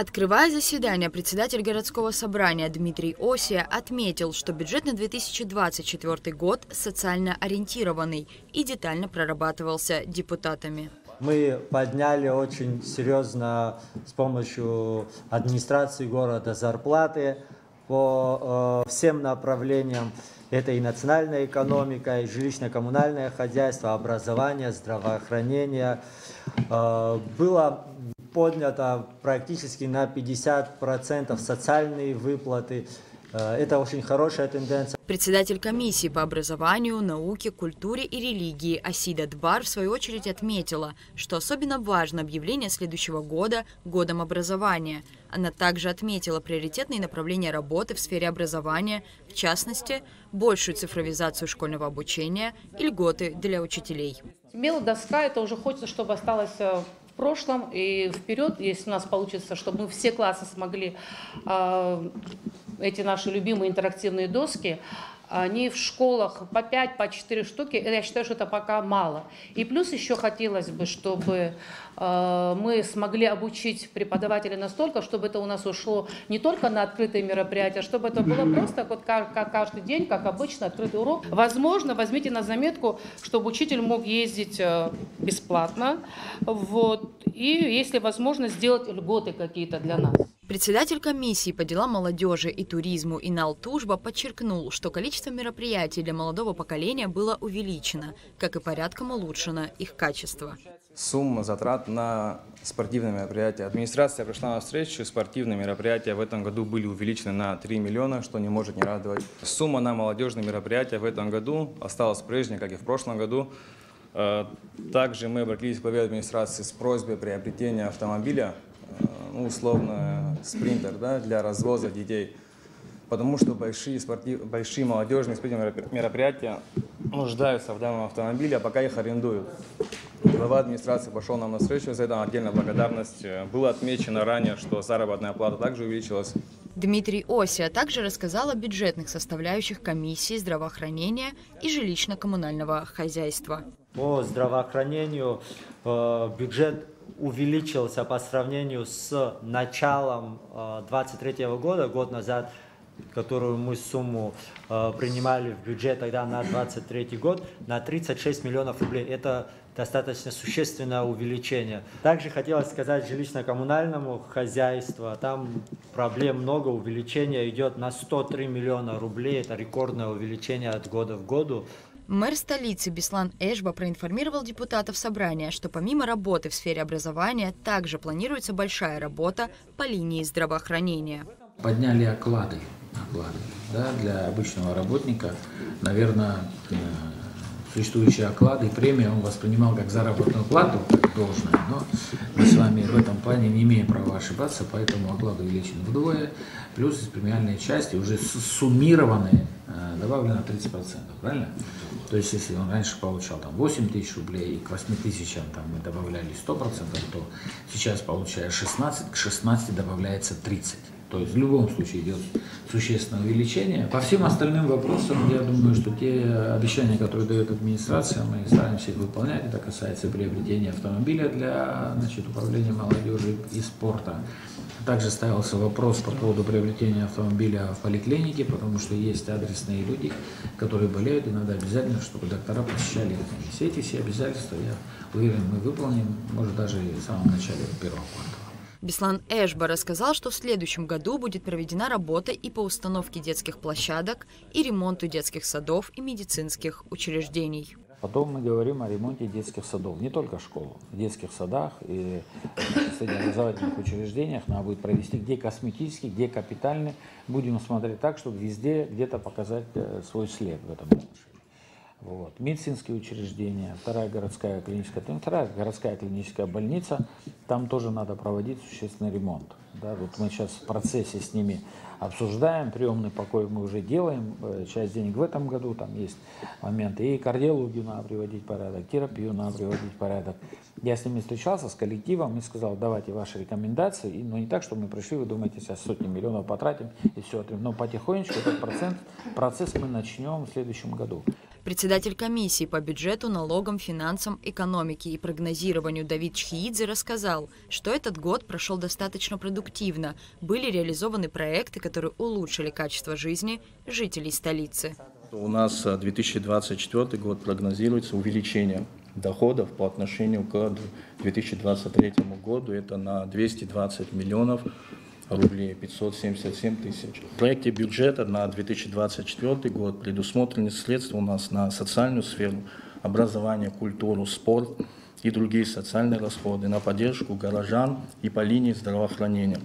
Открывая заседание, председатель городского собрания Дмитрий Осия отметил, что бюджет на 2024 год социально ориентированный и детально прорабатывался депутатами. Мы подняли очень серьезно с помощью администрации города зарплаты по всем направлениям. Это и национальная экономика, и жилищно-коммунальное хозяйство, образование, здравоохранение. Было поднято практически на 50% социальные выплаты. Это очень хорошая тенденция. Председатель комиссии по образованию, науке, культуре и религии Асида Дбар в свою очередь отметила, что особенно важно объявление следующего года годом образования. Она также отметила приоритетные направления работы в сфере образования, в частности, большую цифровизацию школьного обучения и льготы для учителей. Мелодоска, это уже хочется, чтобы осталось в прошлом и вперед, если у нас получится, чтобы мы все классы смогли эти наши любимые интерактивные доски, они в школах по 5, по 4 штуки, я считаю, что это пока мало. И плюс еще хотелось бы, чтобы мы смогли обучить преподавателей настолько, чтобы это у нас ушло не только на открытые мероприятия, чтобы это было просто вот как каждый день, как обычно, открытый урок. Возможно, возьмите на заметку, чтобы учитель мог ездить бесплатно, вот, и, если возможно, сделать льготы какие-то для нас. Председатель комиссии по делам молодежи и туризму Инал Тужба подчеркнул, что количество мероприятий для молодого поколения было увеличено, как и порядком улучшено их качество. Сумма затрат на спортивные мероприятия. Администрация пришла на встречу, спортивные мероприятия в этом году были увеличены на 3 миллиона, что не может не радовать. Сумма на молодежные мероприятия в этом году осталась прежней, как и в прошлом году. Также мы обратились к главе администрации с просьбой приобретения автомобиля, условно спринтер, да, для развоза детей, потому что большие молодежные спортивные мероприятия нуждаются в данном автомобиле, а пока их арендуют. Глава администрации пошел нам навстречу, за это отдельная благодарность. Было отмечено ранее, что заработная плата также увеличилась. Дмитрий Осия также рассказал о бюджетных составляющих комиссии здравоохранения и жилищно-коммунального хозяйства. По здравоохранению бюджет увеличился по сравнению с началом 2023 года, год назад, которую мы сумму принимали в бюджет тогда на 2023 год, на 36 миллионов рублей. Это достаточно существенное увеличение. Также хотелось сказать жилищно-коммунальному хозяйству. Там проблем много, увеличение идет на 103 миллиона рублей. Это рекордное увеличение от года в году. Мэр столицы Беслан Эшба проинформировал депутатов собрания, что помимо работы в сфере образования, также планируется большая работа по линии здравоохранения. Подняли оклады да, для обычного работника. Наверное, существующие оклады и премии он воспринимал как заработную плату, как должное, но мы с вами в этом плане не имеем права ошибаться, поэтому оклад увеличен вдвое, плюс из премиальной части уже суммированные добавлено 30%, правильно? То есть, если он раньше получал там 8 тысяч рублей, и к 8 тысячам там мы добавляли 100%, то сейчас, получая 16, к 16 добавляется 30%. То есть, в любом случае идет существенное увеличение. По всем остальным вопросам, я думаю, что те обещания, которые дает администрация, мы стараемся их выполнять. Это касается приобретения автомобиля для управления молодежи и спорта. Также ставился вопрос по поводу приобретения автомобиля в поликлинике, потому что есть адресные люди, которые болеют, и надо обязательно, чтобы доктора посещали их. Все обязательства, я уверен, мы выполним, может, даже и в самом начале первого квартала. Беслан Эшба рассказал, что в следующем году будет проведена работа и по установке детских площадок, и ремонту детских садов и медицинских учреждений. Потом мы говорим о ремонте детских садов, не только школ, в детских садах и среднеобразовательных учреждениях надо будет провести, где косметический, где капитальный. Будем смотреть так, чтобы везде где-то показать свой след в этом отношении. Вот. Медицинские учреждения, вторая городская клиническая больница, там тоже надо проводить существенный ремонт. Да, вот мы сейчас в процессе с ними обсуждаем, приемный покой мы уже делаем, часть денег в этом году, там есть моменты, и кардиологию надо приводить в порядок, терапию надо приводить в порядок. Я с ними встречался, с коллективом, и сказал, давайте ваши рекомендации, но не так, что мы пришли, вы думаете, сейчас сотни миллионов потратим и все, но потихонечку этот процесс мы начнем в следующем году. Председатель комиссии по бюджету, налогам, финансам, экономике и прогнозированию Давид Чхиидзе рассказал, что этот год прошел достаточно продуктивно. продуктивно. Были реализованы проекты, которые улучшили качество жизни жителей столицы. У нас 2024 год прогнозируется увеличение доходов по отношению к 2023 году. Это на 220 миллионов рублей, 577 тысяч. В проекте бюджета на 2024 год предусмотрены средства у нас на социальную сферу, образование, культуру, спорт и другие социальные расходы, на поддержку горожан и по линии здравоохранения.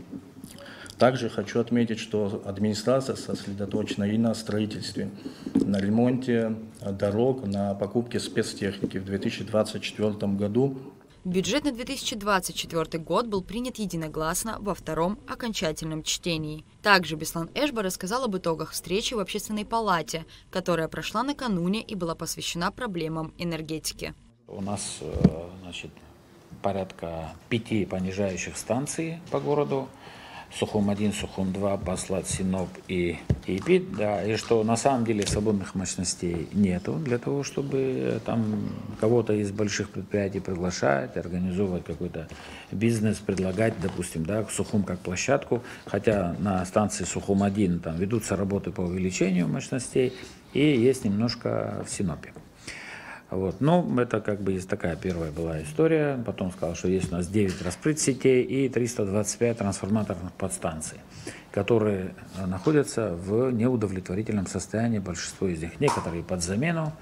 Также хочу отметить, что администрация сосредоточена и на строительстве, на ремонте дорог, на покупке спецтехники. В 2024 году Бюджет на 2024 год был принят единогласно во втором окончательном чтении. Также Беслан Эшба рассказал об итогах встречи в Общественной палате, которая прошла накануне и была посвящена проблемам энергетики. У нас порядка 5 понижающих станций по городу. Сухум-1, Сухум-2, Баслат, Синоп и Ипит. Да, и что на самом деле свободных мощностей нету для того, чтобы там кого-то из больших предприятий приглашать, организовывать какой-то бизнес, предлагать, допустим, да, Сухум как площадку. Хотя на станции Сухум-1 там ведутся работы по увеличению мощностей и есть немножко в Синопе. Вот. Ну, это как бы есть такая первая была история. Потом сказал, что есть у нас 9 распред-сетей и 325 трансформаторных подстанций, которые находятся в неудовлетворительном состоянии, большинство из них. Некоторые под замену,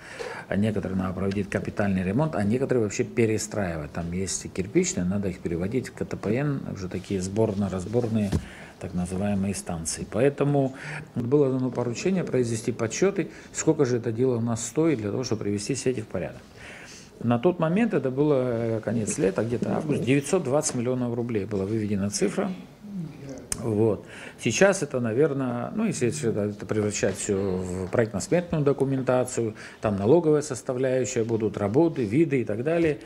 а некоторые надо проводить капитальный ремонт, а некоторые вообще перестраивать. Там есть кирпичные, надо их переводить в КТПН, уже такие сборно-разборные так называемые станции. Поэтому было дано поручение произвести подсчеты, сколько же это дело у нас стоит для того, чтобы привести сети в порядок. На тот момент, это было конец лета, где-то август, 920 миллионов рублей была выведена цифра. Вот. Сейчас это, наверное, ну, если это превращать все в проектно-сметную документацию, там налоговая составляющая, будут работы, виды и так далее.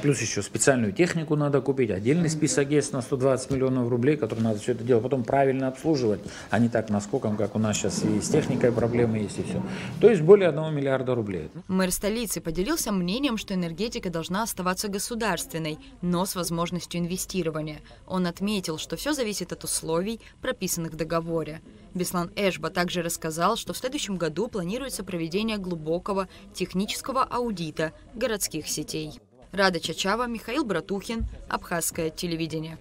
Плюс еще специальную технику надо купить, отдельный список есть на 120 миллионов рублей, который надо все это дело потом правильно обслуживать, а не так наскоком, как у нас сейчас и с техникой проблемы есть и все. То есть более 1 миллиарда рублей. Мэр столицы поделился мнением, что энергетика должна оставаться государственной, но с возможностью инвестирования. Он отметил, что все зависит от условий, прописанных в договоре. Беслан Эшба также рассказал, что в следующем году планируется проведение глубокого технического аудита городских сетей. Рада Чачава, Михаил Братухин, Абхазское телевидение.